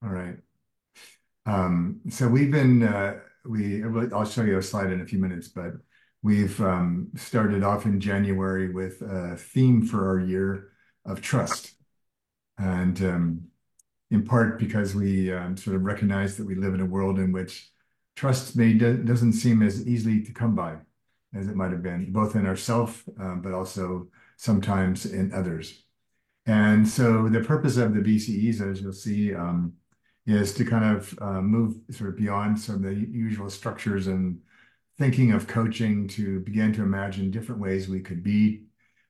All right. So we've been I'll show you a slide in a few minutes, but we've started off in January with a theme for our year of trust, and in part because we sort of recognize that we live in a world in which trust doesn't seem as easily to come by as it might have been, both in ourselves, but also sometimes in others. And so the purpose of the BCEs, as you'll see, is to kind of move sort of beyond some of the usual structures and thinking of coaching to begin to imagine different ways we could be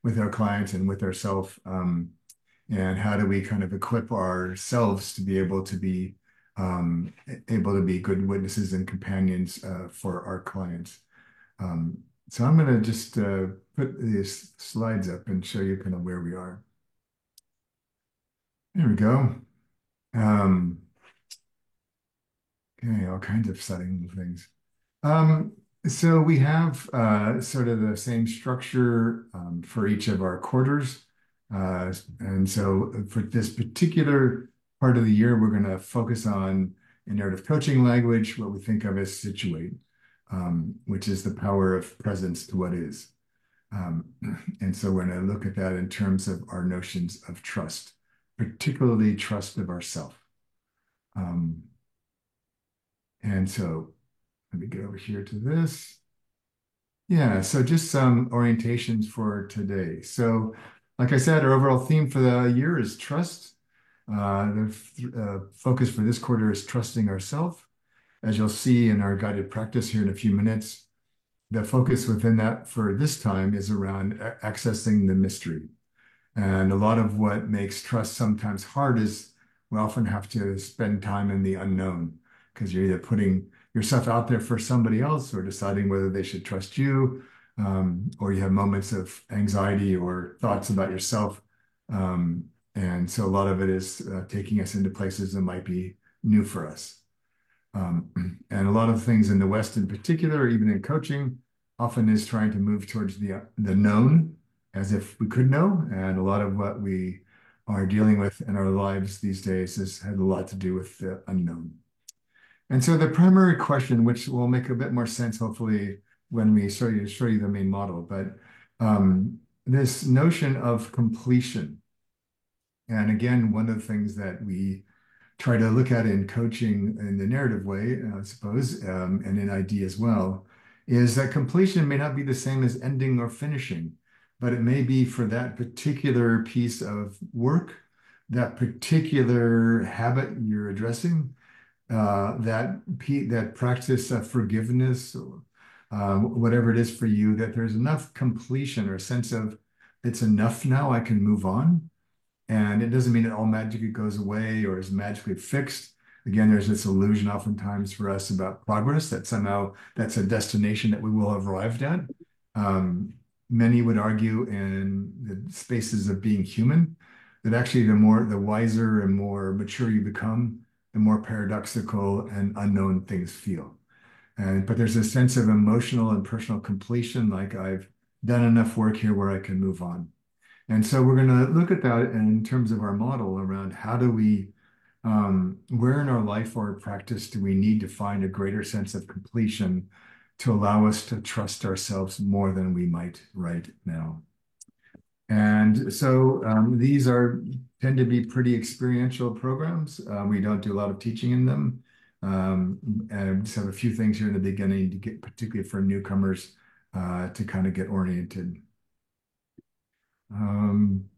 with our clients and with ourselves. And how do we kind of equip ourselves to be um, able to be good witnesses and companions for our clients. Um, so I'm going to just put these slides up and show you kind of where we are. There we go. Um, okay, all kinds of setting things. Um, so we have sort of the same structure for each of our quarters. And so for this particular part of the year, we're going to focus on, in narrative coaching language, what we think of as situate, which is the power of presence to what is. Um, and so we're going to look at that in terms of our notions of trust, particularly trust of ourself. Um, and so let me get over here to this. Yeah, so just some orientations for today. So, like I said, our overall theme for the year is trust. The focus for this quarter is trusting ourselves. As you'll see in our guided practice here in a few minutes, the focus within that for this time is around accessing the mystery. And a lot of what makes trust sometimes hard is we often have to spend time in the unknown because you're either putting yourself out there for somebody else or deciding whether they should trust you, or you have moments of anxiety or thoughts about yourself. And so a lot of it is taking us into places that might be new for us. And a lot of things in the West in particular, even in coaching, often is trying to move towards the known as if we could know. And a lot of what we are dealing with in our lives these days has had a lot to do with the unknown. And so the primary question, which will make a bit more sense, hopefully, when we show you the main model, but this notion of completion. And again, one of the things that we try to look at in coaching in the narrative way, I suppose, and in ID as well, is that completion may not be the same as ending or finishing, but it may be for that particular piece of work, that particular habit you're addressing, that practice of forgiveness, or whatever it is for you, that there's enough completion or a sense of it's enough now, I can move on. And it doesn't mean it all magically goes away or is magically fixed. Again, there's this illusion oftentimes for us about progress that somehow that's a destination that we will have arrived at. Um, Many would argue in the spaces of being human that actually the wiser and more mature you become, the more paradoxical and unknown things feel. But there's a sense of emotional and personal completion, like I've done enough work here where I can move on. And so we're going to look at that in terms of our model around how do we, where in our life or practice do we need to find a greater sense of completion to allow us to trust ourselves more than we might right now. And so these tend to be pretty experiential programs. We don't do a lot of teaching in them. And just have a few things here in the beginning to get, particularly for newcomers, to kind of get oriented. Um,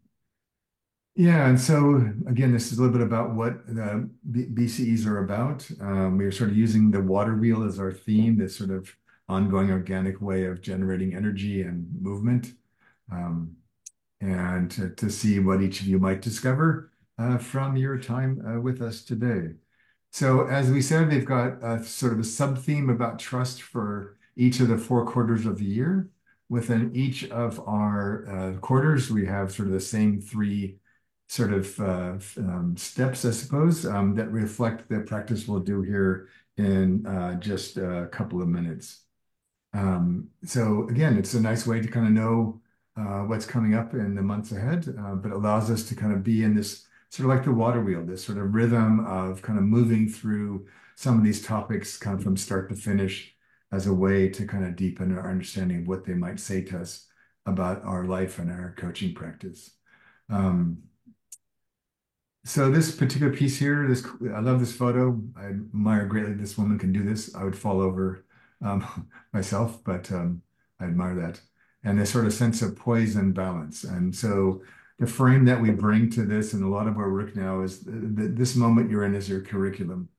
Yeah, and so again, this is a little bit about what the BCEs are about. We are sort of using the water wheel as our theme, this sort of ongoing organic way of generating energy and movement, um, and to see what each of you might discover from your time with us today. So, as we said, they've got a sort of a sub-theme about trust for each of the four quarters of the year. Within each of our quarters, we have sort of the same three sort of steps, I suppose, that reflect the practice we'll do here in just a couple of minutes. So again, it's a nice way to kind of know what's coming up in the months ahead, but allows us to kind of be in this sort of like the water wheel, this sort of rhythm of kind of moving through some of these topics kind of from start to finish as a way to kind of deepen our understanding of what they might say to us about our life and our coaching practice. Um, so this particular piece here, I love this photo. I admire greatly this woman can do this. I would fall over myself, but I admire that. And this sort of sense of poise and balance. And so the frame that we bring to this and a lot of our work now is this moment you're in is your curriculum.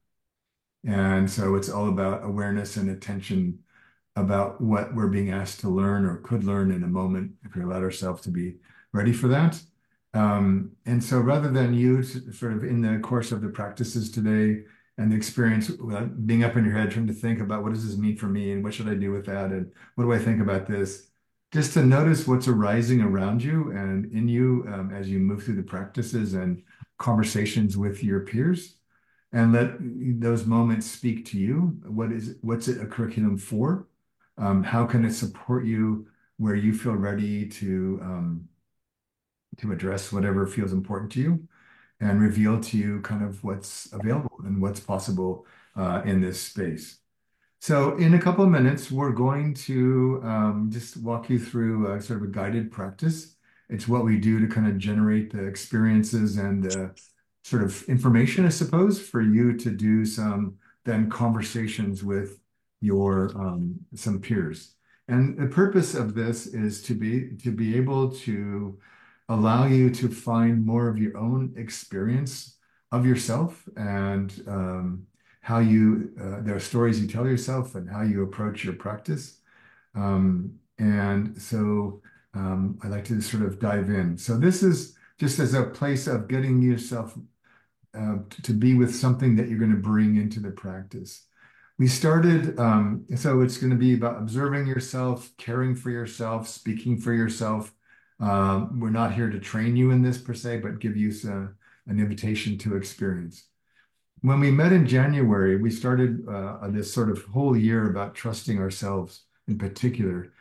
And so it's all about awareness and attention about what we're being asked to learn or could learn in a moment if we allowed ourselves to be ready for that. And so rather than you sort of in the course of the practices today and the experience being up in your head trying to think about what does this mean for me and what should I do with that and what do I think about this, just to notice what's arising around you and in you as you move through the practices and conversations with your peers and let those moments speak to you. What's it a curriculum for? How can it support you where you feel ready to address whatever feels important to you and reveal to you kind of what's available and what's possible in this space. So in a couple of minutes, we're going to just walk you through sort of a guided practice. It's what we do to kind of generate the experiences and the sort of information, I suppose, for you to do some then conversations with your some peers. And the purpose of this is to be able to allow you to find more of your own experience of yourself and how you there are stories you tell yourself and how you approach your practice. And so I like to sort of dive in. So this is just as a place of getting yourself to be with something that you're going to bring into the practice. We started, so it's going to be about observing yourself, caring for yourself, speaking for yourself. We're not here to train you in this per se, but give you an invitation to experience. When we met in January, we started this sort of whole year about trusting ourselves in particular.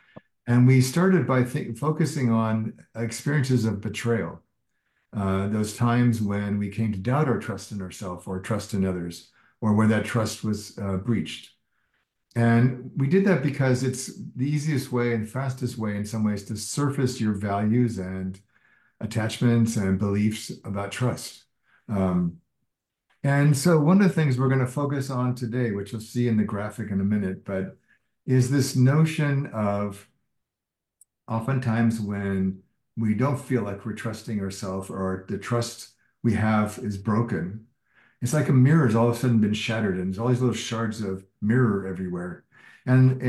And we started by focusing on experiences of betrayal, those times when we came to doubt our trust in ourselves or trust in others, or where that trust was breached. And we did that because it's the easiest way and fastest way in some ways to surface your values and attachments and beliefs about trust. And so one of the things we're going to focus on today, which you'll see in the graphic in a minute, but is this notion of oftentimes when we don't feel like we're trusting ourselves or the trust we have is broken, it's like a mirror has all of a sudden been shattered and there's all these little shards of mirror everywhere. And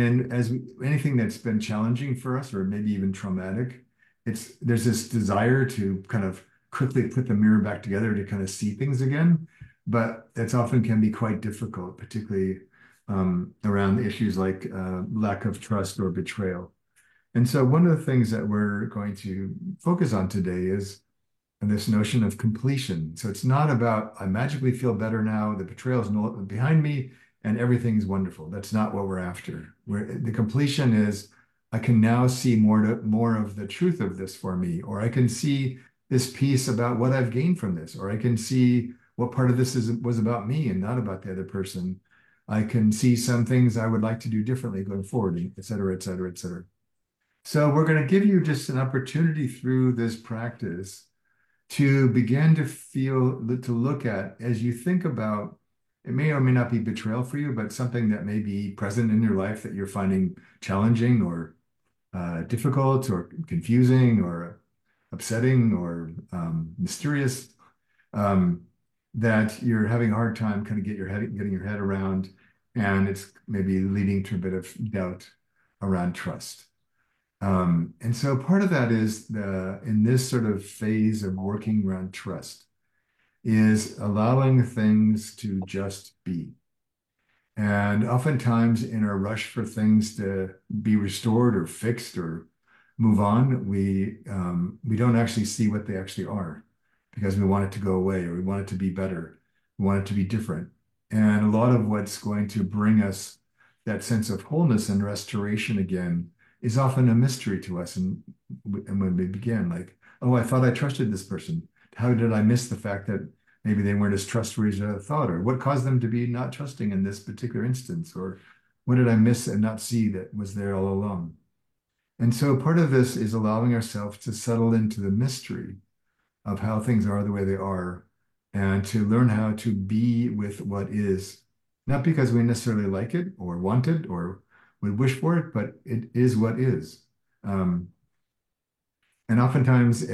anything that's been challenging for us or maybe even traumatic, there's this desire to kind of quickly put the mirror back together to kind of see things again. But it's often can be quite difficult, particularly around issues like lack of trust or betrayal. And so one of the things that we're going to focus on today is this notion of completion. So it's not about, I magically feel better now, the betrayal is behind me, and everything's wonderful. That's not what we're after. The completion is, I can now see more of the truth of this for me, or I can see this piece about what I've gained from this, or I can see what part of this was about me and not about the other person. I can see some things I would like to do differently going forward, et cetera, et cetera, et cetera. So we're going to give you just an opportunity through this practice to begin to to look at as you think about, it may or may not be betrayal for you, but something that may be present in your life that you're finding challenging or difficult or confusing or upsetting or mysterious, that you're having a hard time kind of getting your head around, and it's maybe leading to a bit of doubt around trust. And so part of that is in this sort of phase of working around trust is allowing things to just be. And oftentimes in our rush for things to be restored or fixed or move on, we don't actually see what they actually are because we want it to go away or we want it to be better. We want it to be different. And a lot of what's going to bring us that sense of wholeness and restoration again is often a mystery to us. And when we begin, like, oh, I thought I trusted this person. how did I miss the fact that maybe they weren't as trustworthy as I thought, or what caused them to be not trusting in this particular instance, or what did I miss and not see that was there all along? And so part of this is allowing ourselves to settle into the mystery of how things are the way they are, and to learn how to be with what is, not because we necessarily like it or want it or would wish for it, but it is what is. Um, and oftentimes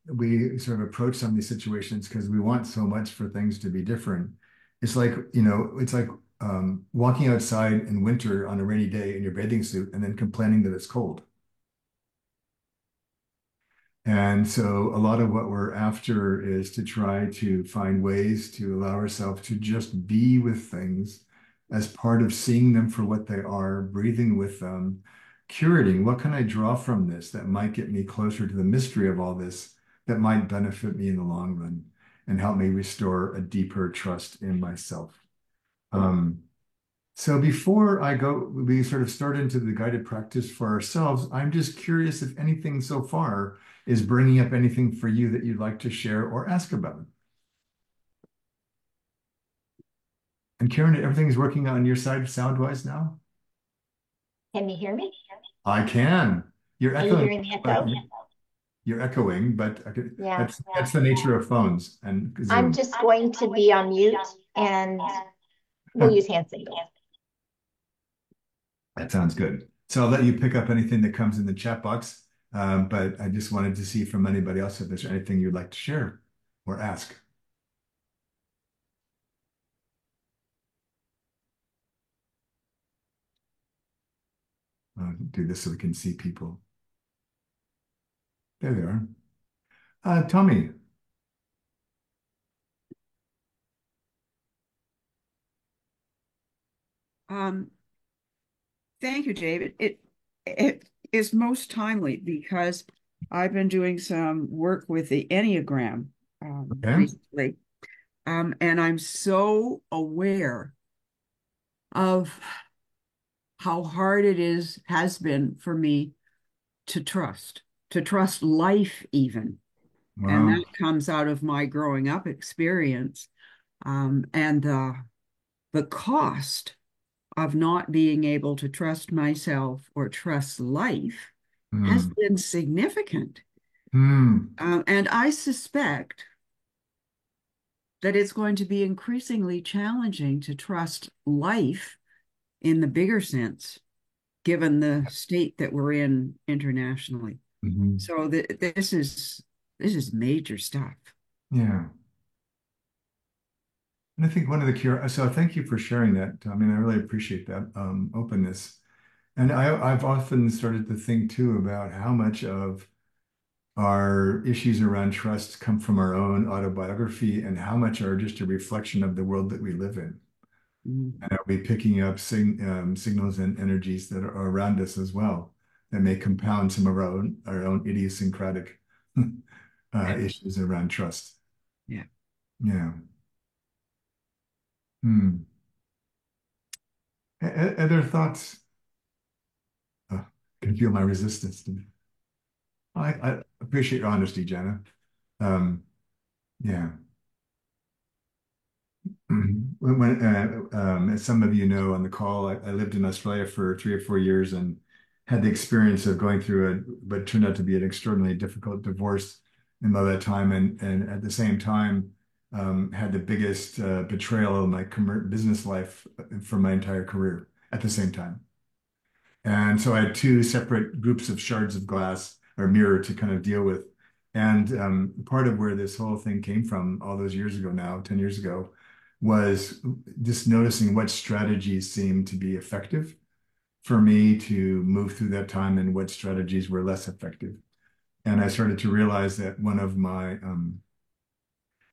we sort of approach some of these situations because we want so much for things to be different. It's like, it's like walking outside in winter on a rainy day in your bathing suit and then complaining that it's cold. And so a lot of what we're after is to try to find ways to allow ourselves to just be with things as part of seeing them for what they are, breathing with them, curating. What can I draw from this that might get me closer to the mystery of all this that might benefit me in the long run and help me restore a deeper trust in myself? Um, so before we sort of start into the guided practice for ourselves, I'm just curious if anything so far is bringing up anything for you that you'd like to share or ask about. And Karen, everything's working on your side sound-wise now? Can you hear me? I can. You're Are you echoing, hearing the but echo? Yeah. that's the nature of phones and I'm Zoom. just going to be on mute and we'll use hand signals. That sounds good. So I'll let you pick up anything that comes in the chat box. But I just wanted to see from anybody else if there's anything you'd like to share or ask. I'll do this so we can see people. There they are. Tommy. Um, Thank you, David. It is most timely because I've been doing some work with the Enneagram Okay. recently, and I'm so aware of how hard it has been for me to trust life even, and Wow. that comes out of my growing up experience, and the cost of not being able to trust myself or trust life has Hmm. been significant. Hmm. And I suspect that it's going to be increasingly challenging to trust life in the bigger sense, given the state that we're in internationally. Mhm. So this is major stuff. Yeah. And I think one of the cure, so thank you for sharing that. I mean, I really appreciate that openness. And I've often started to think too about how much of our issues around trust come from our own autobiography and how much are just a reflection of the world that we live in. Mm. And are we picking up signals and energies that are around us as well that may compound some of our own idiosyncratic issues around trust? Yeah. Yeah. Hmm. Other thoughts? I can feel my resistance. I appreciate your honesty, Jana. Um, yeah. Mhm. As some of you know on the call, I lived in Australia for 3 or 4 years and had the experience of going through what turned out to be an extraordinarily difficult divorce in that time, and at the same time had the biggest betrayal of my business life for my entire career at the same time. And so I had two separate groups of shards of glass or mirror to kind of deal with. And part of where this whole thing came from all those years ago now, 10 years ago, was just noticing what strategies seemed to be effective for me to move through that time and what strategies were less effective. And I started to realize that one of my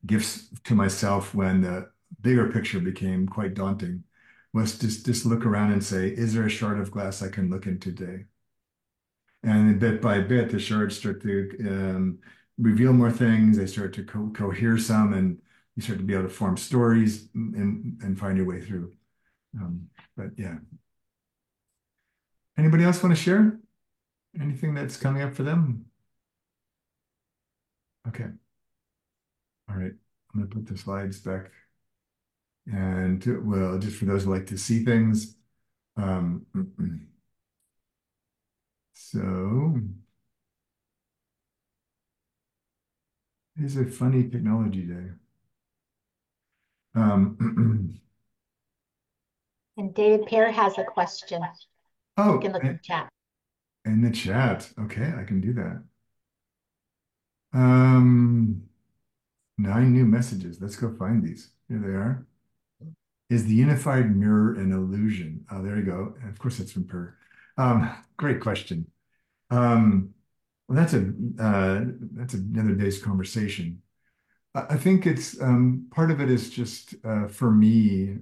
gifts to myself when the bigger picture became quite daunting was just look around and say, is there a shard of glass I can look into today? And bit by bit, the shards start to reveal more things. They start to cohere some, and you start to be able to form stories and find your way through. But yeah, anybody else want to share anything that's coming up for them? Okay. All right, I'm gonna put the slides back. And well, just for those who like to see things. Um, so it's a funny technology day. Um, And David Pear has a question. You oh, can look at the chat. in the chat. Okay, I can do that. Um, 9 new messages. Let's go find these. Here they are. Is the unified mirror an illusion? Oh, there you go. And of course, it's from Per. Great question. Um, well, that's another day's conversation. I think it's part of it is just for me.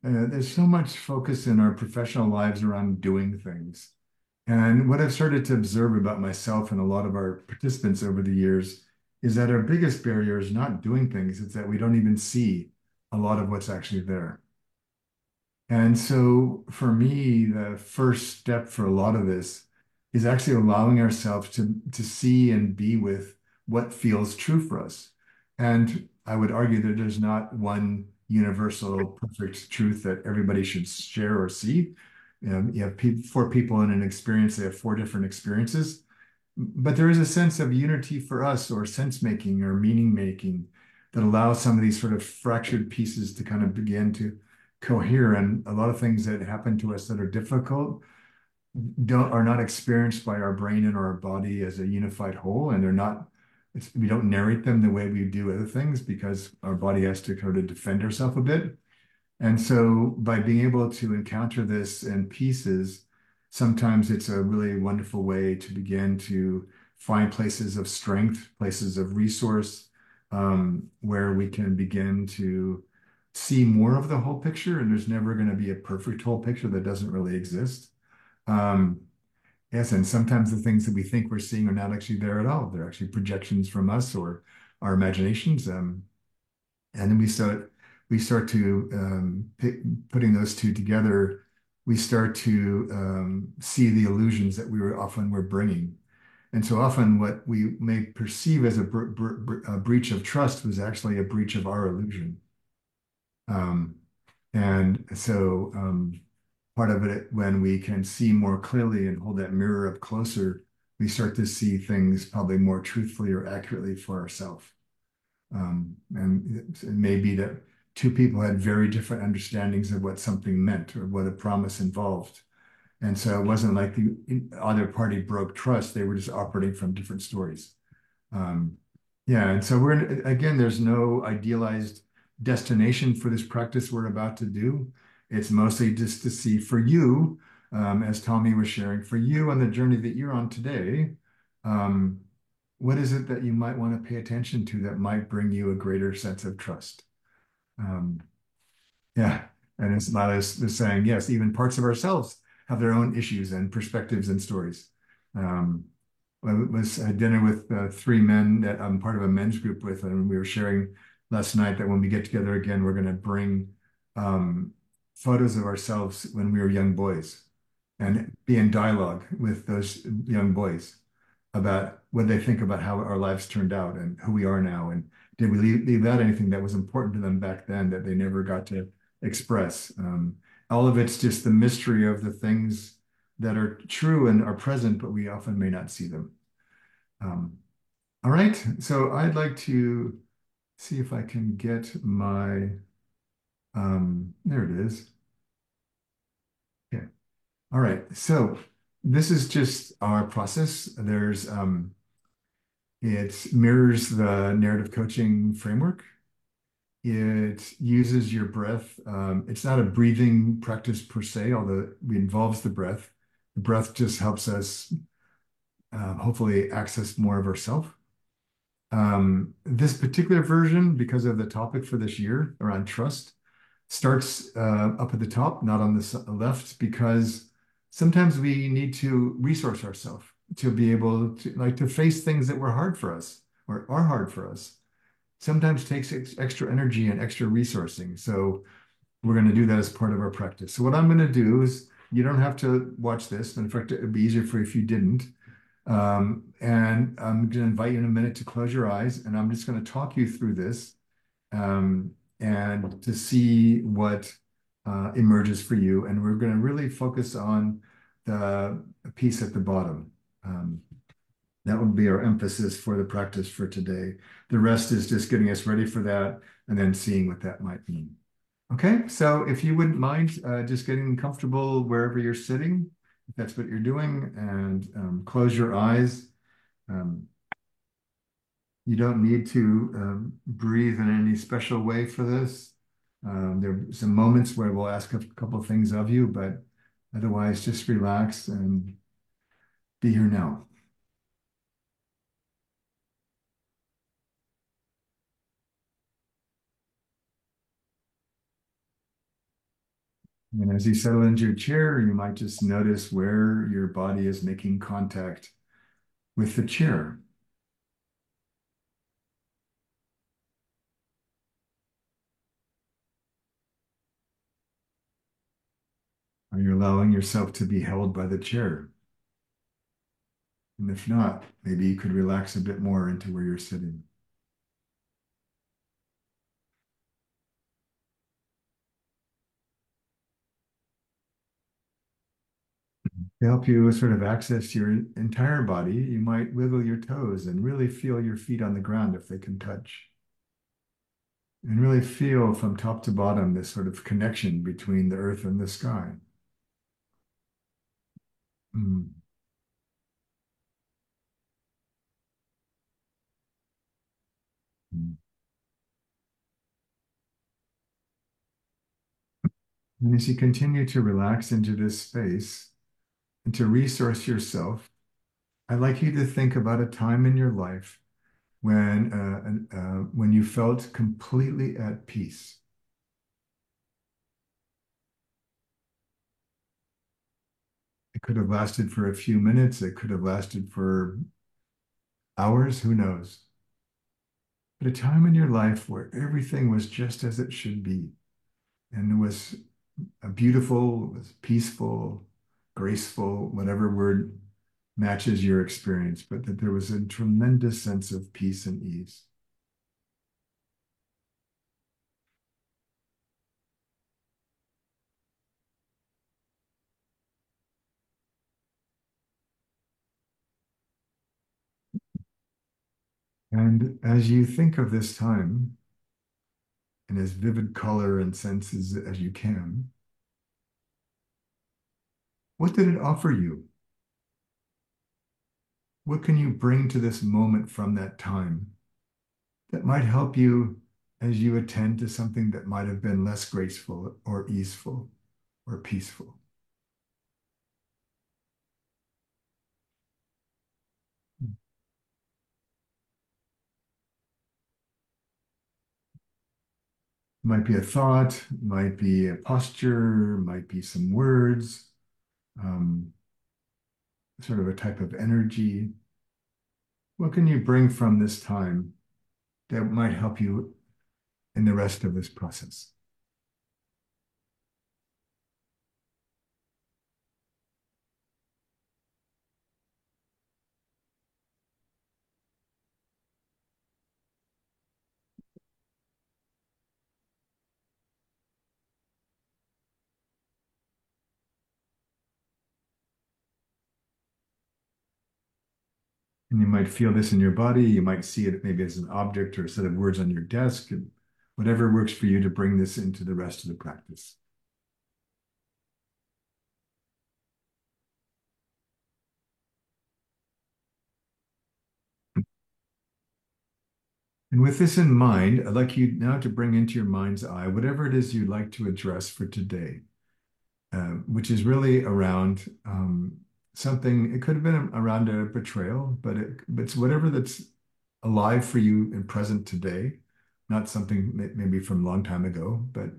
There's so much focus in our professional lives around doing things. And what I've started to observe about myself and a lot of our participants over the years is that our biggest barrier is not doing things, it's that we don't even see a lot of what's actually there. And so for me, the first step for a lot of this is actually allowing ourselves to see and be with what feels true for us. And I would argue that there's not one universal perfect truth that everybody should share or see. You have 4 people in an experience, they have 4 different experiences. But there is a sense of unity for us, or sense making, or meaning making, that allows some of these sort of fractured pieces to kind of begin to cohere. And a lot of things that happen to us that are difficult don't are not experienced by our brain and our body as a unified whole, and they're not. We don't narrate them the way we do other things because our body has to kind of defend herself a bit. And so by being able to encounter this in pieces, sometimes it's a really wonderful way to begin to find places of strength, places of resource, where we can begin to see more of the whole picture. And there's never going to be a perfect whole picture that doesn't really exist. Um, yes, and sometimes the things that we think we're seeing are not actually there at all. They're actually projections from us or our imaginations. And then we start to putting those two together, we start to see the illusions that we were bringing. And so often what we may perceive as a breach of trust was actually a breach of our illusion. Um, and so part of it, when we can see more clearly and hold that mirror up closer, we start to see things probably more truthfully or accurately for ourselves. And it may be that 2 people had very different understandings of what something meant or what a promise involved. And so it wasn't like the other party broke trust. They were just operating from different stories. Um, yeah, and so again, there's no idealized destination for this practice we're about to do. It's mostly just to see for you, as Tommy was sharing, for you on the journey that you're on today, um, what is it that you might want to pay attention to that might bring you a greater sense of trust? Um, yeah, and it's not as saying, yes, even parts of ourselves have their own issues and perspectives and stories. Um, I was at dinner with 3 men that I'm part of a men's group with, and we were sharing last night that when we get together again, we're going to bring um, photos of ourselves when we were young boys and be in dialogue with those young boys about what they think about how our lives turned out and who we are now. And did we leave out anything that was important to them back then that they never got to express? All of it's just the mystery of the things that are true and are present, but we often may not see them. Um, all right, so I'd like to see if I can get my, there it is. Okay. All right, so this is just our process. It mirrors the narrative coaching framework. It uses your breath. It's not a breathing practice per se, although it involves the breath. The breath just helps us hopefully access more of ourself. This particular version, because of the topic for this year around trust, starts up at the top, not on the left, because sometimes we need to resource ourselves to be able to face things that were hard for us or are hard for us. Sometimes takes extra energy and extra resourcing. So we're going to do that as part of our practice. So what I'm going to do is, you don't have to watch this. In fact, it would be easier for if you didn't. And I'm going to invite you in a minute to close your eyes, and I'm just going to talk you through this um, and to see what emerges for you. And we're going to really focus on the piece at the bottom. That would be our emphasis for the practice for today. The rest is just getting us ready for that and then seeing what that might mean. Okay, so if you wouldn't mind just getting comfortable wherever you're sitting, if that's what you're doing, and close your eyes. Um, you don't need to breathe in any special way for this. There are some moments where we'll ask a couple of things of you, but otherwise just relax and be here now. And as you settle into your chair, you might just notice where your body is making contact with the chair. Are you allowing yourself to be held by the chair? And if not, maybe you could relax a bit more into where you're sitting. To help you sort of access your entire body, you might wiggle your toes and really feel your feet on the ground if they can touch. And really feel from top to bottom this sort of connection between the earth and the sky. Mm. Mm. And as you continue to relax into this space and to resource yourself, I'd like you to think about a time in your life when you felt completely at peace. It could have lasted for a few minutes. It could have lasted for hours. Who knows? But a time in your life where everything was just as it should be, and it was beautiful, it was peaceful, graceful, whatever word matches your experience, but that there was a tremendous sense of peace and ease. And as you think of this time in as vivid color and senses as you can, what did it offer you? What can you bring to this moment from that time that might help you as you attend to something that might have been less graceful or easeful or peaceful? Might be a thought, might be a posture, might be some words, um, sort of a type of energy. What can you bring from this time that might help you in the rest of this process? And you might feel this in your body. You might see it maybe as an object or a set of words on your desk, and whatever works for you to bring this into the rest of the practice. And with this in mind, I'd like you now to bring into your mind's eye whatever it is you'd like to address for today, which is really around something. It could have been around a betrayal, but it's whatever that's alive for you and present today, not something maybe from a long time ago, but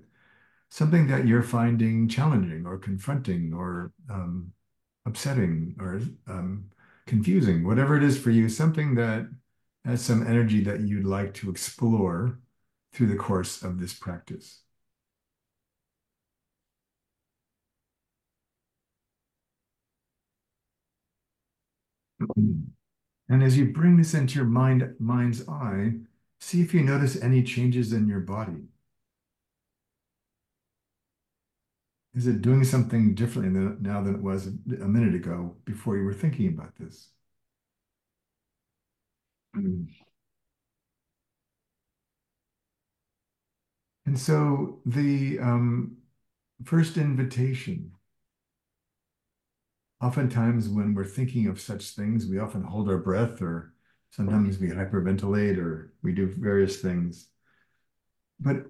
something that you're finding challenging or confronting or upsetting or confusing, whatever it is for you, something that has some energy that you'd like to explore through the course of this practice. And as you bring this into your mind's eye, see if you notice any changes in your body. Is it doing something differently now than it was a minute ago before you were thinking about this? And so the first invitation, oftentimes when we're thinking of such things, we often hold our breath, or sometimes we hyperventilate, or we do various things. But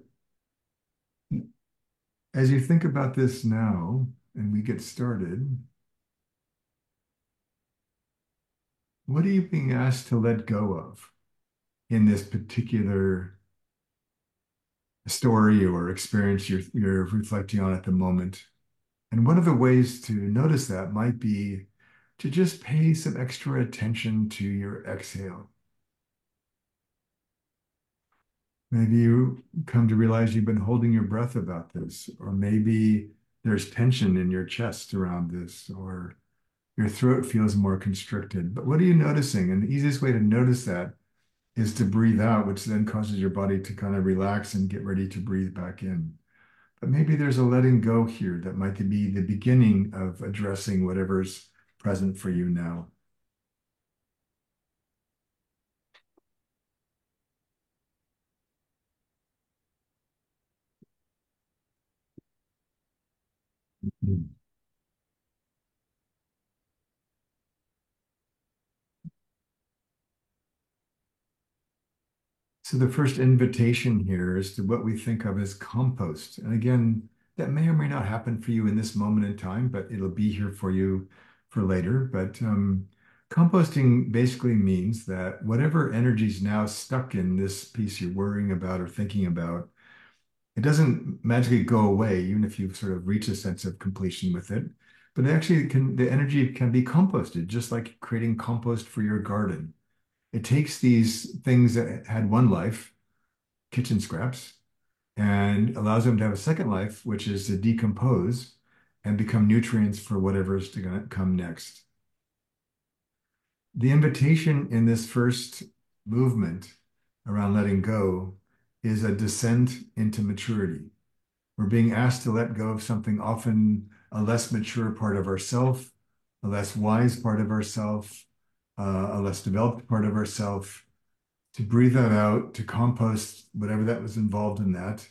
as you think about this now, and we get started, what are you being asked to let go of in this particular story or experience you're reflecting on at the moment? And one of the ways to notice that might be to just pay some extra attention to your exhale. Maybe you come to realize you've been holding your breath about this, or maybe there's tension in your chest around this, or your throat feels more constricted. But what are you noticing? And the easiest way to notice that is to breathe out, which then causes your body to kind of relax and get ready to breathe back in. But maybe there's a letting go here that might be the beginning of addressing whatever's present for you now. So the first invitation here is to what we think of as compost. And again, that may or may not happen for you in this moment in time, but it'll be here for you for later. But composting basically means that whatever energy is now stuck in this piece you're worrying about or thinking about, it doesn't magically go away, even if you sort of reach a sense of completion with it. But actually, the energy can be composted, just like creating compost for your garden. It takes these things that had one life, kitchen scraps, and allows them to have a second life, which is to decompose and become nutrients for whatever is to come next. The invitation in this first movement around letting go is a descent into maturity. We're being asked to let go of something often a less mature part of ourself, a less wise part of ourself, a less developed part of ourself, to breathe that out, to compost whatever that was involved in that,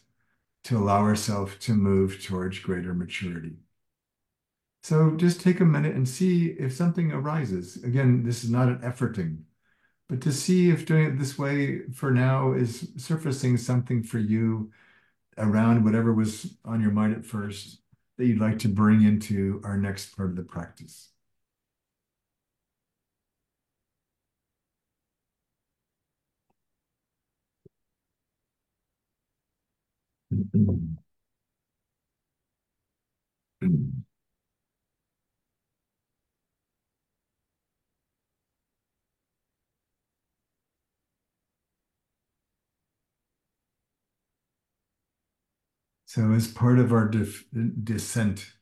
to allow ourselves to move towards greater maturity. So just take a minute and see if something arises. Again, this is not an efforting, but to see if doing it this way for now is surfacing something for you around whatever was on your mind at first that you'd like to bring into our next part of the practice. So as part of our descent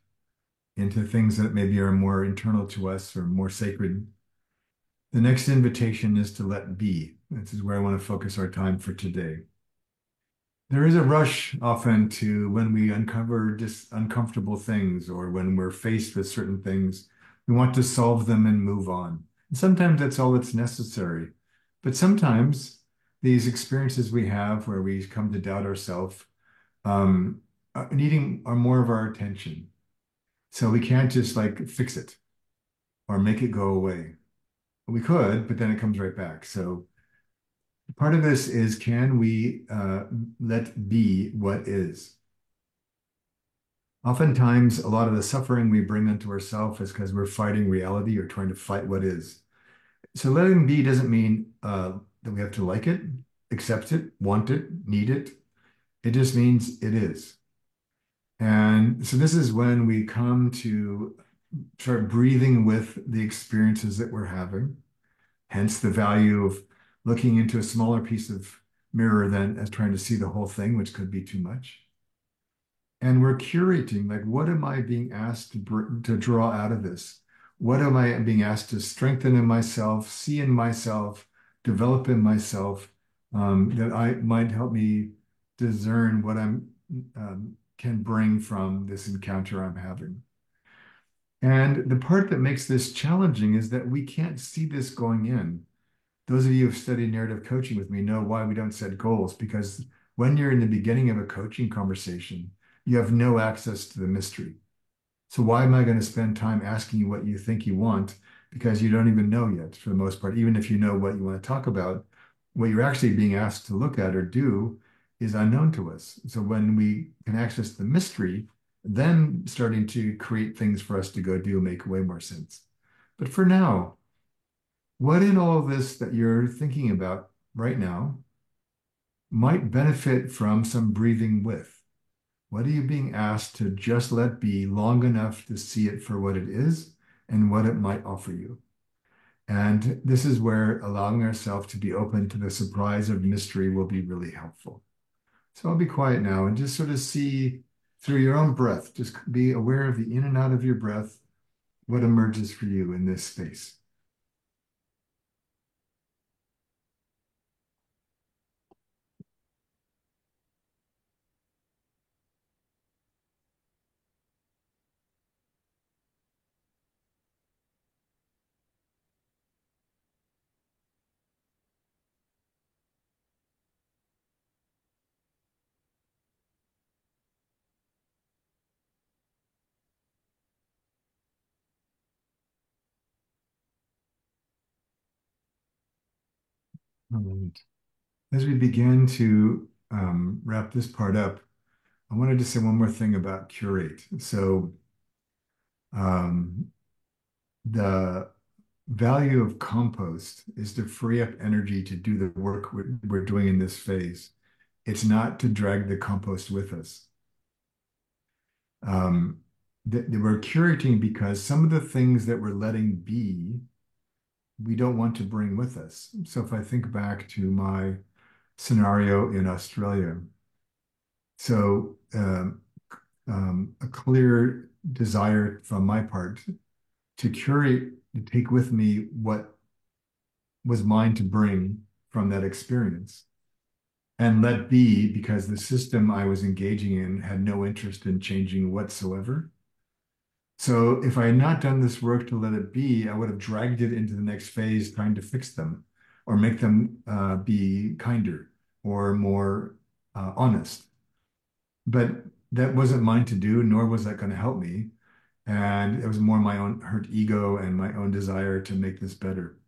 into things that maybe are more internal to us or more sacred, the next invitation is to let be. This is where I want to focus our time for today. There is a rush often to when we uncover uncomfortable things or when we're faced with certain things, we want to solve them and move on. And sometimes that's all that's necessary. But sometimes these experiences we have where we come to doubt ourselves needing are more of our attention. So we can't just like fix it or make it go away. We could, but then it comes right back. So part of this is, can we let be what is? Oftentimes, a lot of the suffering we bring into ourselves is because we're fighting reality or trying to fight what is. So letting be doesn't mean that we have to like it, accept it, want it, need it. It just means it is. And so this is when we come to start breathing with the experiences that we're having. Hence the value of looking into a smaller piece of mirror than as trying to see the whole thing, which could be too much. And we're curating, like, what am I being asked to draw out of this? What am I being asked to strengthen in myself, see in myself, develop in myself, that I might help me discern what I'm can bring from this encounter I'm having. And the part that makes this challenging is that we can't see this going in. Those of you who have studied narrative coaching with me know why we don't set goals, because when you're in the beginning of a coaching conversation, you have no access to the mystery. So why am I going to spend time asking you what you think you want? Because you don't even know yet, for the most part. Even if you know what you want to talk about, what you're actually being asked to look at or do is unknown to us. So when we can access the mystery, then starting to create things for us to go do make way more sense. But for now, what in all of this that you're thinking about right now might benefit from some breathing with? What are you being asked to just let be long enough to see it for what it is and what it might offer you? And this is where allowing ourselves to be open to the surprise of mystery will be really helpful. So I'll be quiet now and just sort of see through your own breath, just be aware of the in and out of your breath, what emerges for you in this space. All right. As we begin to wrap this part up, I wanted to say one more thing about curate. So um, the value of compost is to free up energy to do the work we're doing in this phase. It's not to drag the compost with us. That we're curating because some of the things that we're letting be, we don't want to bring with us. So if I think back to my scenario in Australia, so a clear desire from my part to curate, to take with me what was mine to bring from that experience and let be because the system I was engaging in had no interest in changing whatsoever. So if I had not done this work to let it be, I would have dragged it into the next phase trying to fix them or make them be kinder or more honest. But that wasn't mine to do, nor was that going to help me. And it was more my own hurt ego and my own desire to make this better.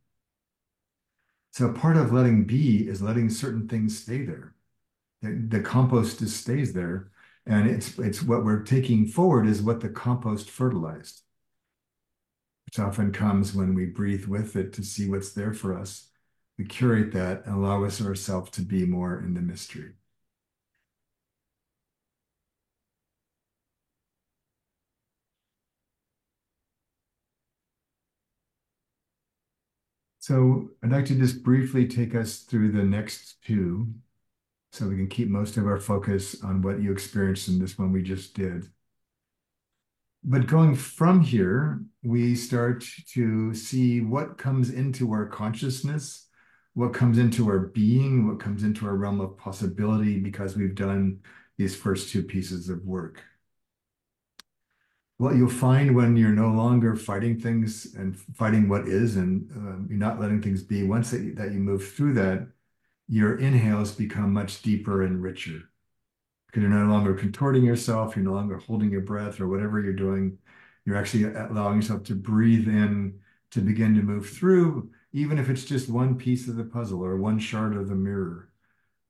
So part of letting be is letting certain things stay there. The compost just stays there. And it's what we're taking forward is what the compost fertilized, which often comes when we breathe with it to see what's there for us. We curate that and allow us ourselves to be more in the mystery. So I'd like to just briefly take us through the next two so we can keep most of our focus on what you experienced in this one we just did. But going from here, we start to see what comes into our consciousness, what comes into our being, what comes into our realm of possibility because we've done these first two pieces of work. What you'll find when you're no longer fighting things and fighting what is, and you're not letting things be, once that you move through that, your inhales become much deeper and richer because you're no longer contorting yourself, you're no longer holding your breath or whatever you're doing. You're actually allowing yourself to breathe in to begin to move through, even if it's just one piece of the puzzle or one shard of the mirror.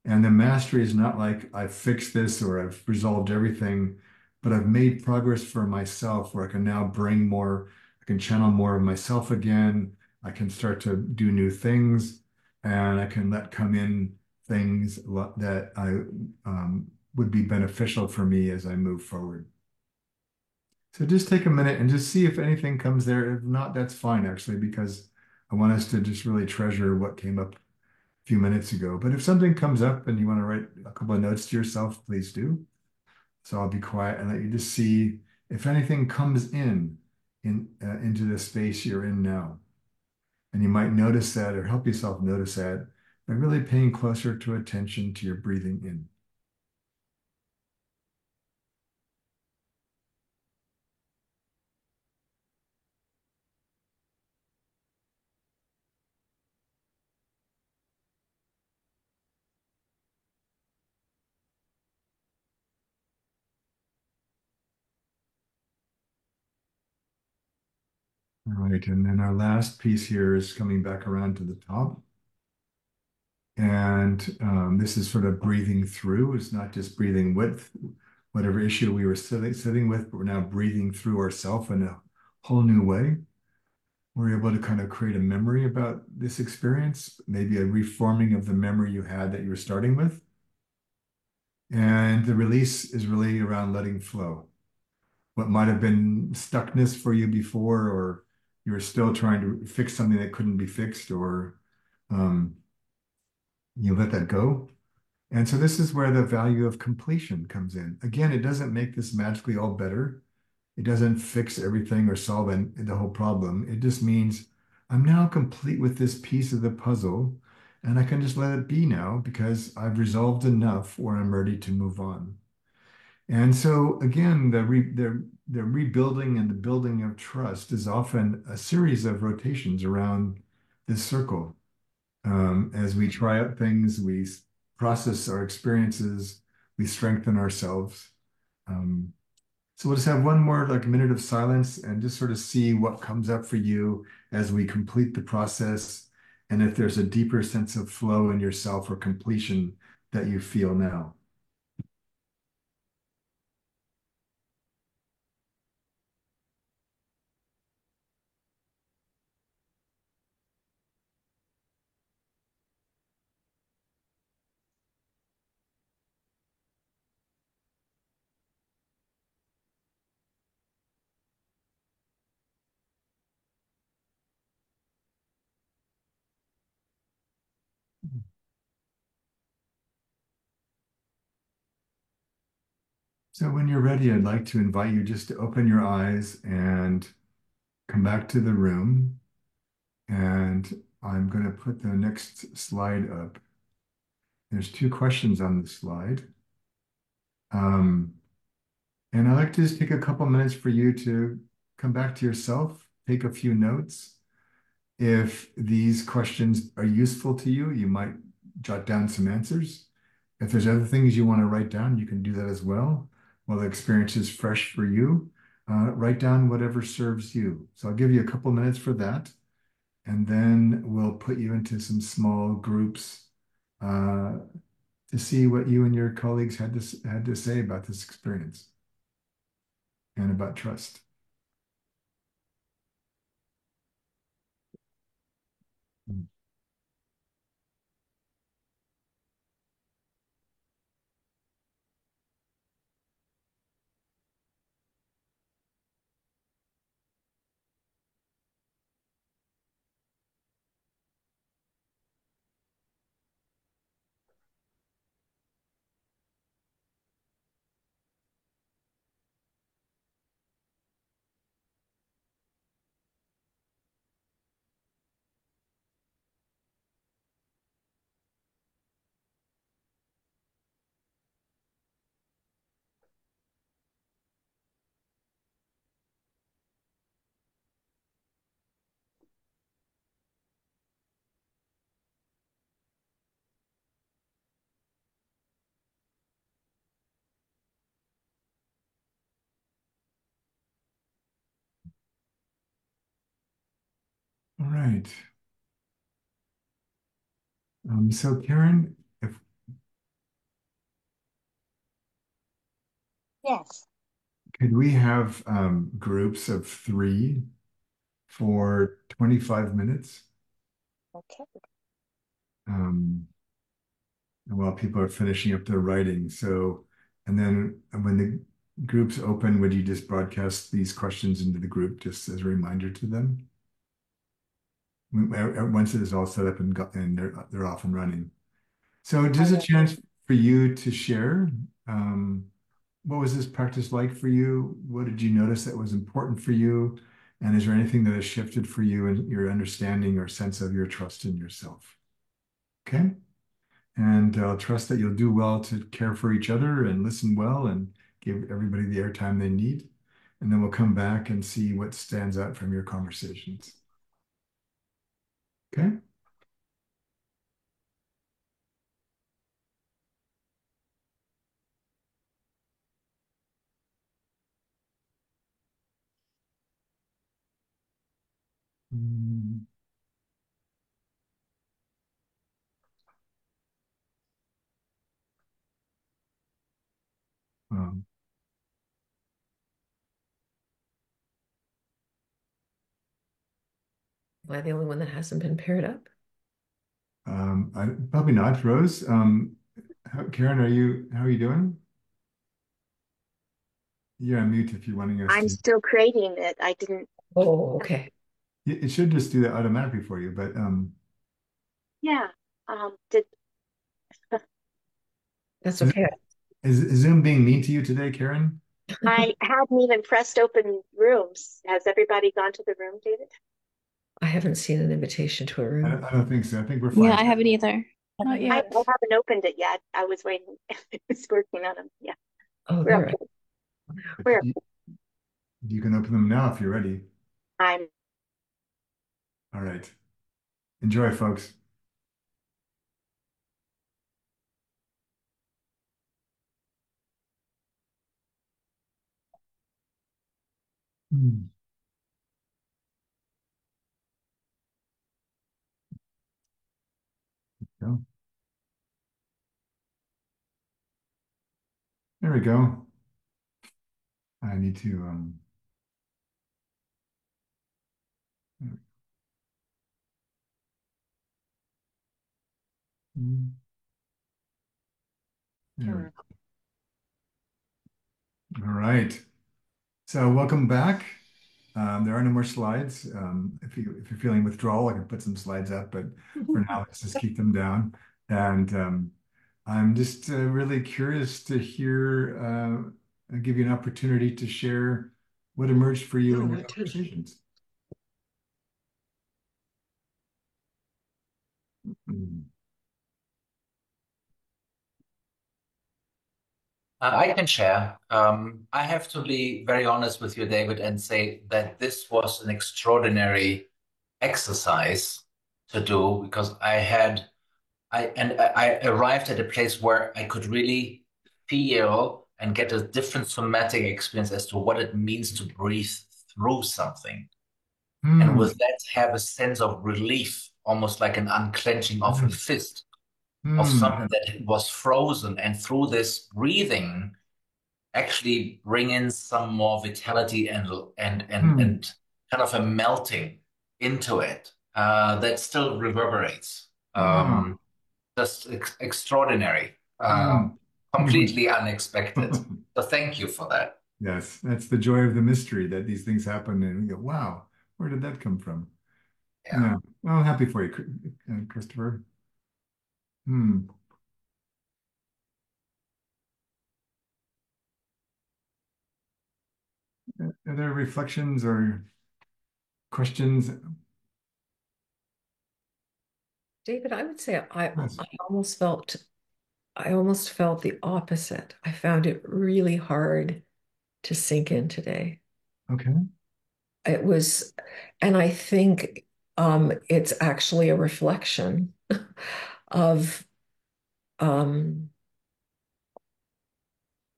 And the mastery is not like I've fixed this or I've resolved everything, but I've made progress for myself where I can now bring more, I can channel more of myself again. I can start to do new things and I can let come in things that I would be beneficial for me as I move forward. So just take a minute and just see if anything comes there. If not, that's fine actually, because I want us to just really treasure what came up a few minutes ago. But if something comes up and you want to write a couple of notes to yourself, please do. So I'll be quiet and let you just see if anything comes in into the space you're in now. And you might notice that or help yourself notice that by really paying closer to attention to your breathing in. All right, and then our last piece here is coming back around to the top. And this is sort of breathing through. It's not just breathing with whatever issue we were sitting with, but we're now breathing through ourselves in a whole new way. We're able to kind of create a memory about this experience, maybe a reforming of the memory you had that you were starting with. And the release is really around letting flow. What might have been stuckness for you before, or you were still trying to fix something that couldn't be fixed, or um, you let that go. And so this is where the value of completion comes in. Again, it doesn't make this magically all better. It doesn't fix everything or solve the whole problem. It just means I'm now complete with this piece of the puzzle, and I can just let it be now because I've resolved enough where I'm ready to move on. And so again, the rebuilding and the building of trust is often a series of rotations around this circle. As we try out things, we process our experiences, we strengthen ourselves. Um, so we'll just have one more like minute of silence and just sort of see what comes up for you as we complete the process, and if there's a deeper sense of flow in yourself or completion that you feel now. So when you're ready, I'd like to invite you just to open your eyes and come back to the room. And I'm going to put the next slide up. There's two questions on the slide. Um, and I'd like to just take a couple minutes for you to come back to yourself, take a few notes. If these questions are useful to you, you might jot down some answers. If there's other things you want to write down, you can do that as well. While the experience is fresh for you, write down whatever serves you. So I'll give you a couple minutes for that, and then we'll put you into some small groups uh, to see what you and your colleagues had to say about this experience and about trust. All right. So Karen, if Yes. could we have groups of three for 25 minutes Okay. um, while people are finishing up their writing? So, and then when the groups open, would you just broadcast these questions into the group just as a reminder to them? Once it is all set up and they're off and running. So just a chance for you to share. What was this practice like for you? What did you notice that was important for you? And is there anything that has shifted for you in your understanding or sense of your trust in yourself? Okay. And trust that you'll do well to care for each other and listen well and give everybody the airtime they need. And then we'll come back and see what stands out from your conversations. Okay. Mm, um, Am I the only one that hasn't been paired up? Probably not, Rose. Karen, how are you doing? You're on mute if you're wanting us I'm to. still creating it. I didn't, Oh, okay. It should just do that automatically for you, but yeah. Did That's is, okay. is Zoom being mean to you today, Karen? I hadn't even pressed open rooms. Has everybody gone to the room, David? I haven't seen an invitation to a room. I don't think so. I think we're Yeah, fine. I haven't either. Not I yet. haven't opened it yet. I was waiting. I was working on them. Yeah, Oh, we're there. okay. But We're you can open them now if you're ready. I'm All right. Enjoy, folks. Hmm. Go. There we go. I need to there we go. All right. So welcome back. There are no more slides. If you're feeling withdrawal, I can put some slides up, but for now, let's just keep them down. And I'm just really curious to hear, give you an opportunity to share what emerged for you Oh, in your what time? conversations. Mm. I can share. I have to be very honest with you, David, and say that this was an extraordinary exercise to do because I arrived at a place where I could really feel and get a different somatic experience as to what it means to breathe through something. And Mm. with that, have a sense of relief, almost like an unclenching of a Mm. fist of Mm. something that was frozen. And through this breathing, actually bring in some more vitality Mm. and kind of a melting into it that still reverberates. Ah. Just extraordinary, Mm. completely unexpected. So thank you for that. Yes, that's the joy of the mystery that these things happen and we go, wow, where did that come from? Yeah. Yeah, well, I'm happy for you, Christopher. Hmm. Are there reflections or questions? David, I would say Yes. I almost felt the opposite. I found it really hard to sink in today. Okay. It was, and I think it's actually a reflection of um,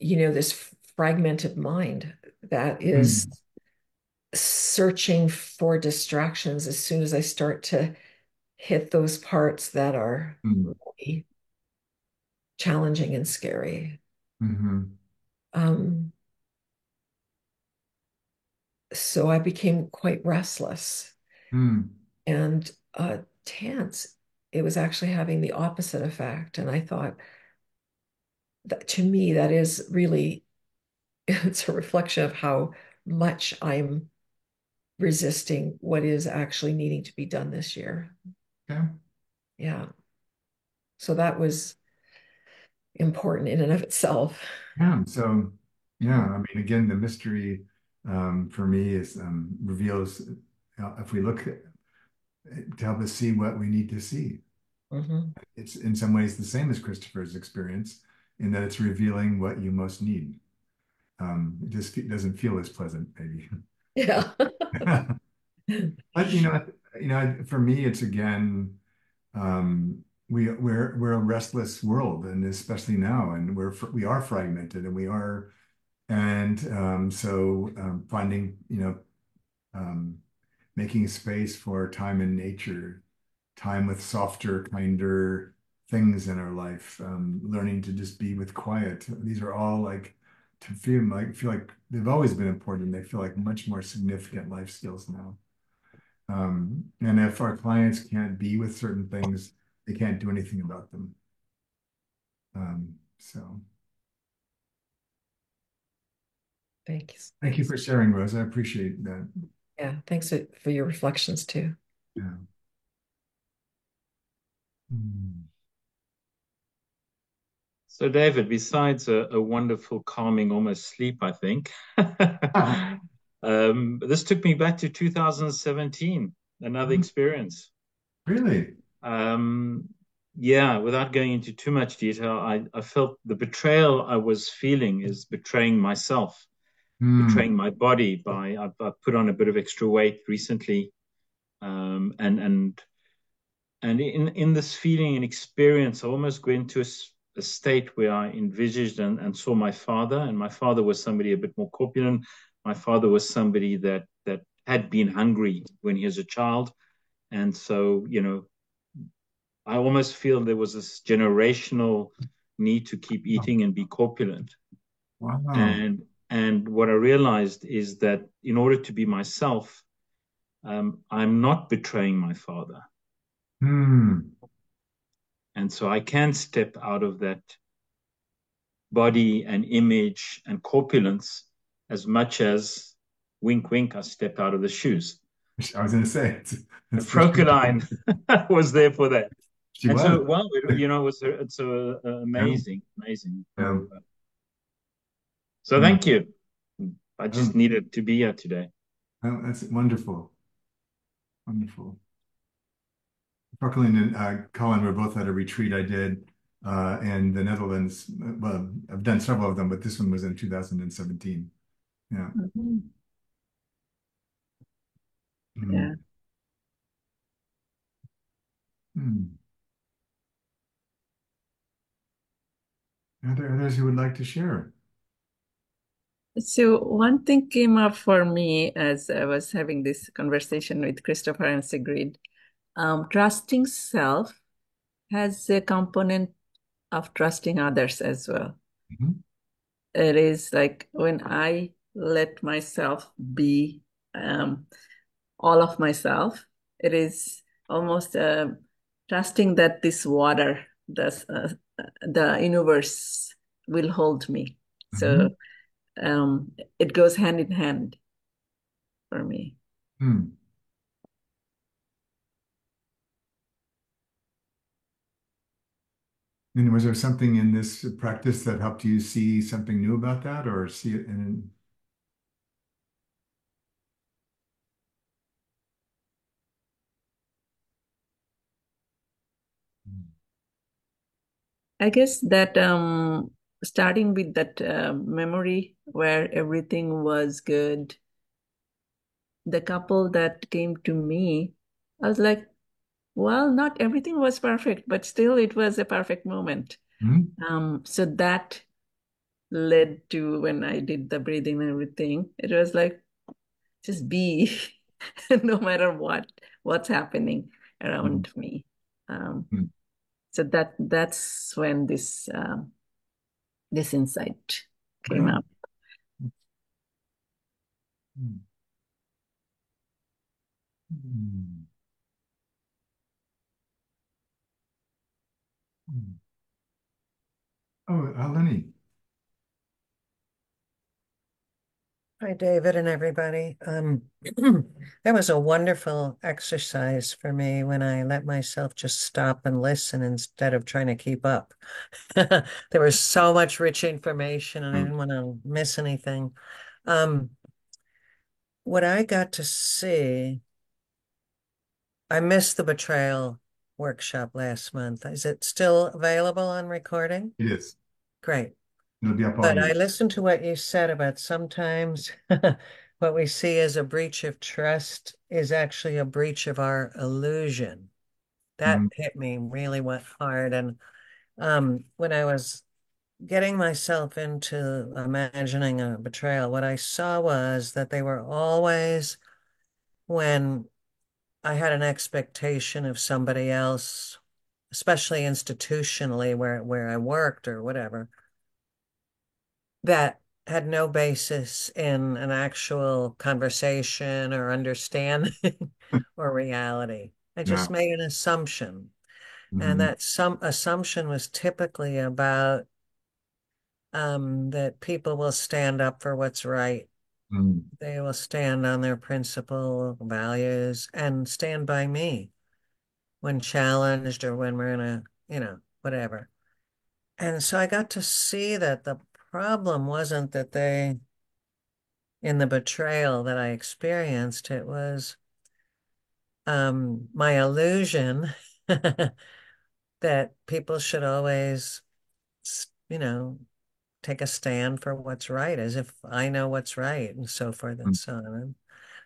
this fragmented mind that is Hmm. searching for distractions as soon as I start to hit those parts that are Hmm. really challenging and scary. Hmm. Um, so I became quite restless Hmm. and tense. It was actually having the opposite effect. And I thought that to me, that is really, it's a reflection of how much I'm resisting what is actually needing to be done this year. Okay. Yeah. So that was important in and of itself. Yeah. So, yeah, I mean, again, the mystery for me is reveals if we look to help us see what we need to see. Mhm. It's in some ways the same as Christopher's experience in that it's revealing what you most need. It just doesn't feel as pleasant, maybe. Yeah. But for me, it's again, we're a restless world, and especially now, and we are fragmented, and we are, and so finding, um, making space for time in nature, time with softer, kinder things in our life, learning to just be with quiet. These are all like to feel like they've always been important. They feel like much more significant life skills now. And if our clients can't be with certain things, they can't do anything about them. So Thank you. thank you for sharing, Rose. I appreciate that. Yeah, thanks for your reflections too. Yeah. Hmm. So, David, besides a wonderful, calming, almost sleep, I think, this took me back to 2017, another experience. Really? Um, yeah, without going into too much detail, I felt the betrayal I was feeling is betraying myself, Hmm. betraying my body by I've put on a bit of extra weight recently, and in this feeling and experience, I almost went into a state where I envisaged and saw my father, and my father was somebody a bit more corpulent. My father was somebody that had been hungry when he was a child, and so I almost feel there was this generational need to keep eating and be corpulent. Wow. And what I realized is that in order to be myself, I'm not betraying my father. Hmm. And so I can step out of that body and image and corpulence as much as wink, wink, I step out of the shoes. I was going to say And Frokeline was there for that. She And was. so, well, it's amazing, amazing. Yeah. So Hmm. thank you. I just Oh, needed to be here today. oh, that's wonderful. Wonderful. Brooklyn and Colin were both at a retreat I did in the Netherlands. Well, I've done several of them, but this one was in 2017. Yeah. Mhm. Mm. Yeah. Mm. Are there others who would like to share? So one thing came up for me as I was having this conversation with Christopher and Sigrid. Trusting self has a component of trusting others as well. Mhm. It is like when I let myself be all of myself, it is almost trusting that this water, the universe will hold me. So Mhm. it goes hand in hand for me. Hmm. And was there something in this practice that helped you see something new about that or see it in? I guess that starting with that memory where everything was good, the couple that came to me, I was like, well, not everything was perfect, but still it was a perfect moment. Mhm. So that led to when I did the breathing and everything, it was like, just be, no matter what's happening Mhm. around me. Um, Mhm. so that's when this insight came Great. up. Mhm. Mhm. Mhm. Oh, Lenny. Hi, David and everybody. That was a wonderful exercise for me when I let myself just stop and listen instead of trying to keep up. There was so much rich information and I didn't want to miss anything. Um, what I got to see, I missed the betrayal workshop last month. Is it still available on recording? It is. Great. It'll be up all But I year. listened to what you said about sometimes what we see as a breach of trust is actually a breach of our illusion. That Mhm. hit me really went hard. And when I was getting myself into imagining a betrayal, what I saw was that they were always when I had an expectation of somebody else, especially institutionally where I worked or whatever, that had no basis in an actual conversation or understanding or reality. I Yeah. just made an assumption. And Mhm. that some assumption was typically about that people will stand up for what's right. Mhm. They will stand on their principle values and stand by me when challenged or when we're in a, whatever. And so I got to see that the problem wasn't that in the betrayal that I experienced, it was my illusion that people should always, you know, take a stand for what's right, as if I know what's right, and so forth and so on. And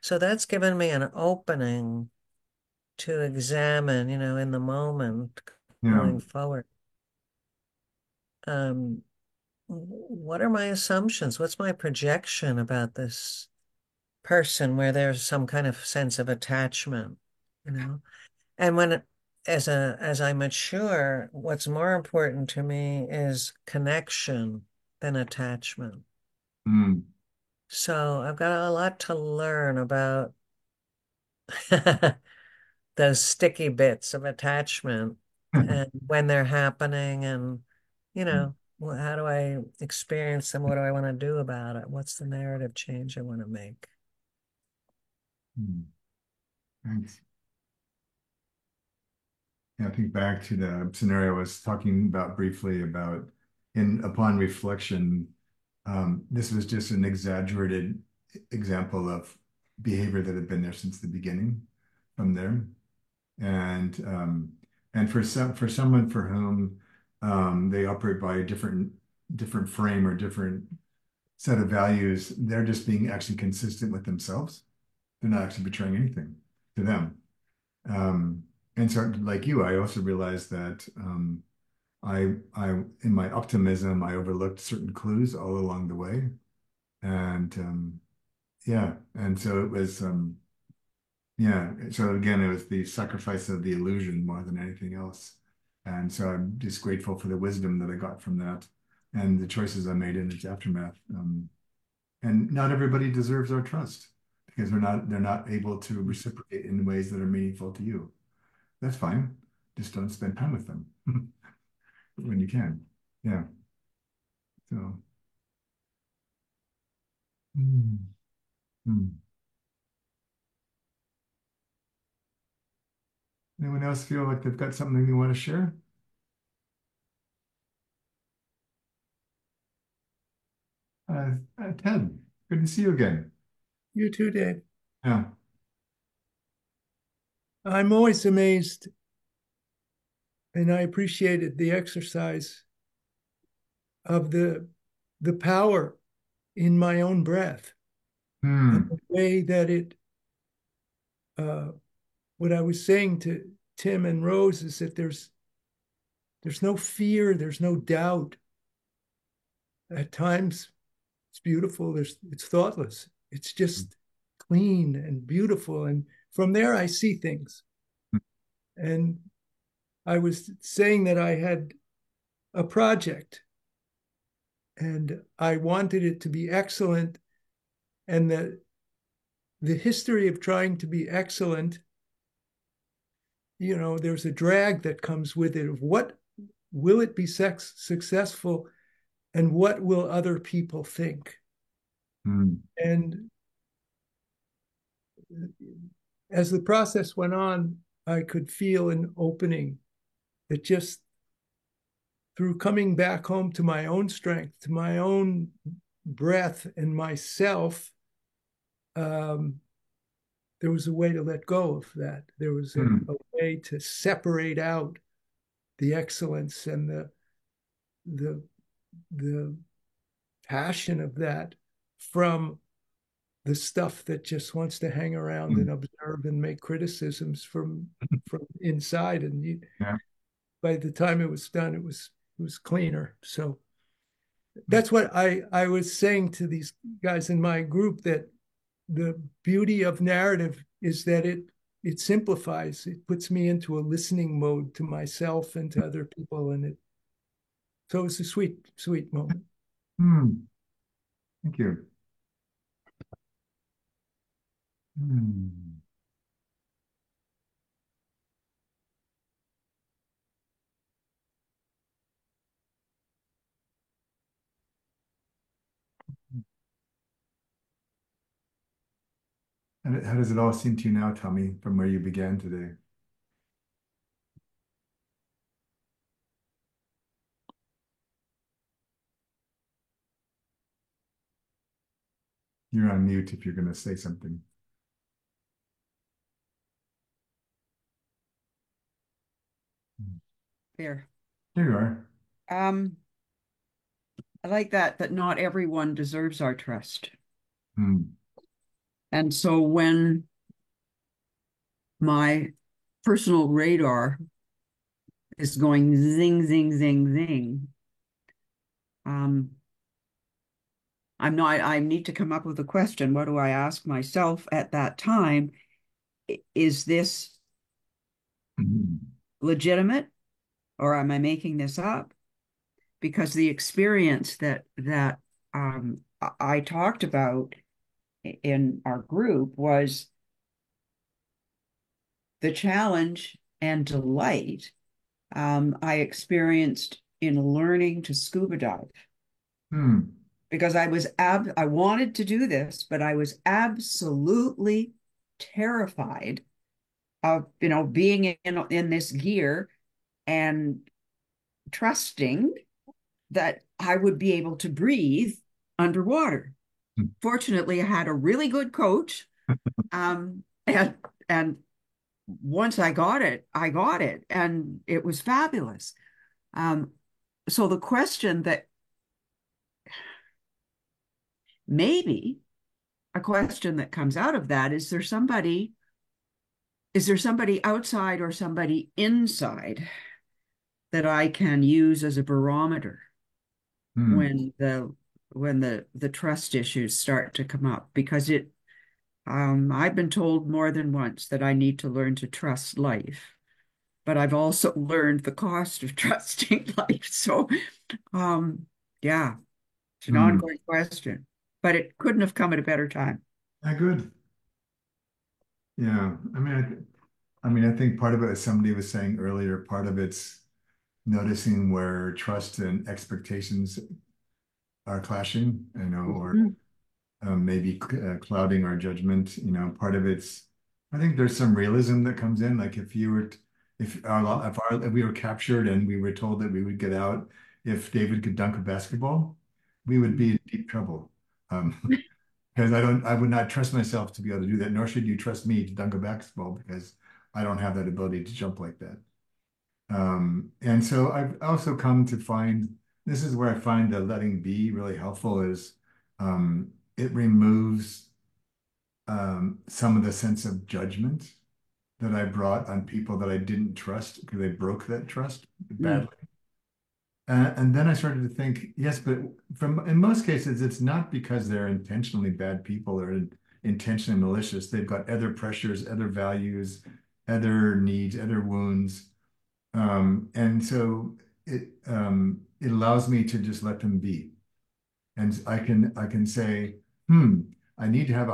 so that's given me an opening to examine, in the moment Yeah. going forward. Um, what are my assumptions? What's my projection about this person where there's some kind of sense of attachment, you know? And as I mature, what's more important to me is connection than attachment. Mm. So I've got a lot to learn about those sticky bits of attachment and when they're happening and, how do I experience them? What do I want to do about it? What's the narrative change I want to make? Mm. Thanks. Yeah, I think back to the scenario I was talking about briefly about in upon reflection, this was just an exaggerated example of behavior that had been there since the beginning from there. And for someone for whom they operate by a different frame or different set of values, they're just being actually consistent with themselves. They're not actually betraying anything to them. Um, and so, like you, I also realized that in my optimism, I overlooked certain clues all along the way, and yeah, and so it was, yeah. So again, it was the sacrifice of the illusion more than anything else, and so I'm just grateful for the wisdom that I got from that, and the choices I made in its aftermath. And not everybody deserves our trust because they're not able to reciprocate in ways that are meaningful to you. That's fine. Just don't spend time with them when you can. Yeah. So, mm, mm. Anyone else feel like they've got something they want to share? Ted, good to see you again. You too, Dave. Yeah. I'm always amazed, and I appreciated the exercise of the power in my own breath, of Hmm. the way that uh, what I was saying to Tim and Rose is that there's no fear, there's no doubt. At times, it's beautiful. It's thoughtless. It's just clean and beautiful, and from there I see things. And I was saying that I had a project and I wanted it to be excellent. And the history of trying to be excellent, there's a drag that comes with it of what will it be successful and what will other people think. Hmm. And as the process went on, I could feel an opening that just through coming back home to my own strength, to my own breath and myself, there was a way to let go of that. There was a way to separate out the excellence and the passion of that from the stuff that just wants to hang around and observe and make criticisms from inside. And by the time it was done, it was cleaner. So that's what I was saying to these guys in my group, that the beauty of narrative is that it simplifies. It puts me into a listening mode to myself and to other people, and so it's a sweet moment. Thank you. And how does it all seem to you now, Tommy, from where you began today? You're on mute if you're going to say something. There. There you are. I like that not everyone deserves our trust. And so when my personal radar is going zing, zing, zing, zing, I need to come up with a question. What do I ask myself at that time? Is this legitimate, or am I making this up? Because the experience that I talked about in our group was the challenge and delight I experienced in learning to scuba dive. Because I wanted to do this, but I was absolutely terrified of, being in this gear and trusting that I would be able to breathe underwater. Fortunately, I had a really good coach. And once I got it, and it was fabulous. So the question that maybe a question that comes out of that is there somebody outside or somebody inside that I can use as a barometer when the trust issues start to come up? Because I've been told more than once that I need to learn to trust life, but I've also learned the cost of trusting life. So yeah, it's an ongoing question, but it couldn't have come at a better time. Good. Yeah. I mean, I think part of it, as somebody was saying earlier, part of it's noticing where trust and expectations are clashing, or maybe clouding our judgment. Part of it's, I think there's some realism that comes in. Like if we were captured and we were told that we would get out if David could dunk a basketball, we would be in deep trouble. Because I would not trust myself to be able to do that, nor should you trust me to dunk a basketball, because I don't have that ability to jump like that. And so I've also come to find, this is where I find the letting be really helpful, is it removes some of the sense of judgment that I brought on people that I didn't trust because they broke that trust badly. And then I started to think, yes, but in most cases, it's not because they're intentionally bad people or intentionally malicious. They've got other pressures, other values, other needs, other wounds. And so it allows me to just let them be. And I can say, I need to have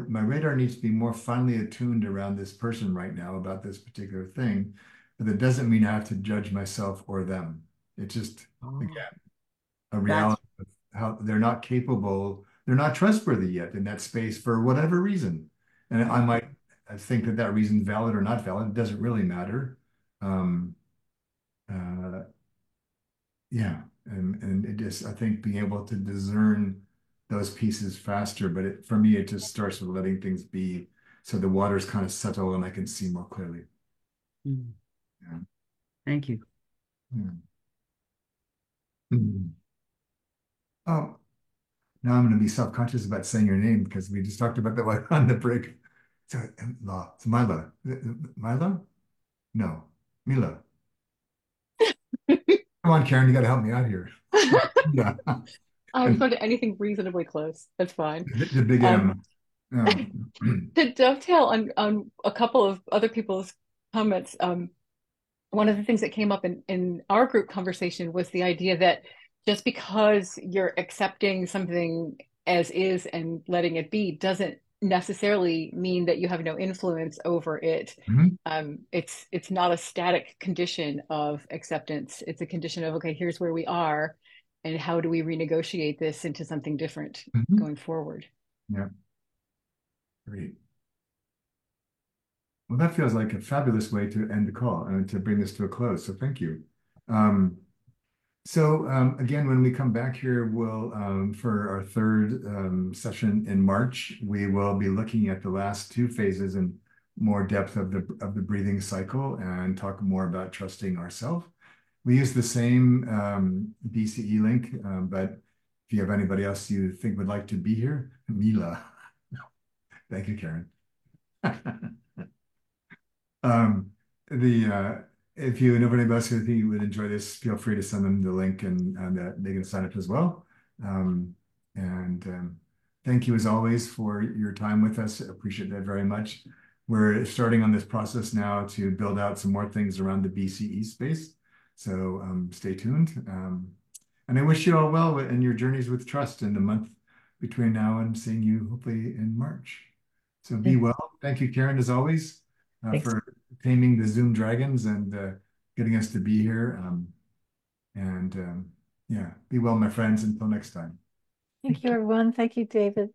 my radar needs to be more finely attuned around this person right now about this particular thing. But that doesn't mean I have to judge myself or them. It's just, again, a reality of how they're not capable, they're not trustworthy yet in that space for whatever reason. And I might think that reason's valid or not valid. It doesn't really matter. Yeah. And it just, I think being able to discern those pieces faster, but for me, it just starts with letting things be. So the waters kind of settle and I can see more clearly. Mm. Yeah. Thank you. Yeah. Oh, now I'm going to be self-conscious about saying your name because we just talked about that one on the break. So, it's Mila. Mila? No, Mila. Come on, Karen, you got to help me out here. Yeah. I was to anything reasonably close. That's fine. The big M. To dovetail on a couple of other people's comments, one of the things that came up in our group conversation was the idea that just because you're accepting something as is and letting it be doesn't necessarily mean that you have no influence over it. It's not a static condition of acceptance. It's a condition of, okay, here's where we are, and how do we renegotiate this into something different going forward? Yeah. Great. Well, that feels like a fabulous way to end the call and to bring this to a close. So thank you. Again, when we come back here, we'll for our third session in March, we will be looking at the last two phases in more depth of the breathing cycle and talk more about trusting ourselves. We use the same BCE link, but if you have anybody else you think would like to be here, Mila. Thank you, Karen. If you know anybody else who think you would enjoy this, feel free to send them the link and they can sign up as well. Thank you as always for your time with us. I appreciate that very much. We're starting on this process now to build out some more things around the BCE space. So stay tuned. And I wish you all well in your journeys with trust in the month between now and seeing you hopefully in March. So be well. Thank you, Karen, as always, for taming the Zoom dragons and getting us to be here. Yeah, be well, my friends. Until next time. Thank you, everyone. Thank you, David.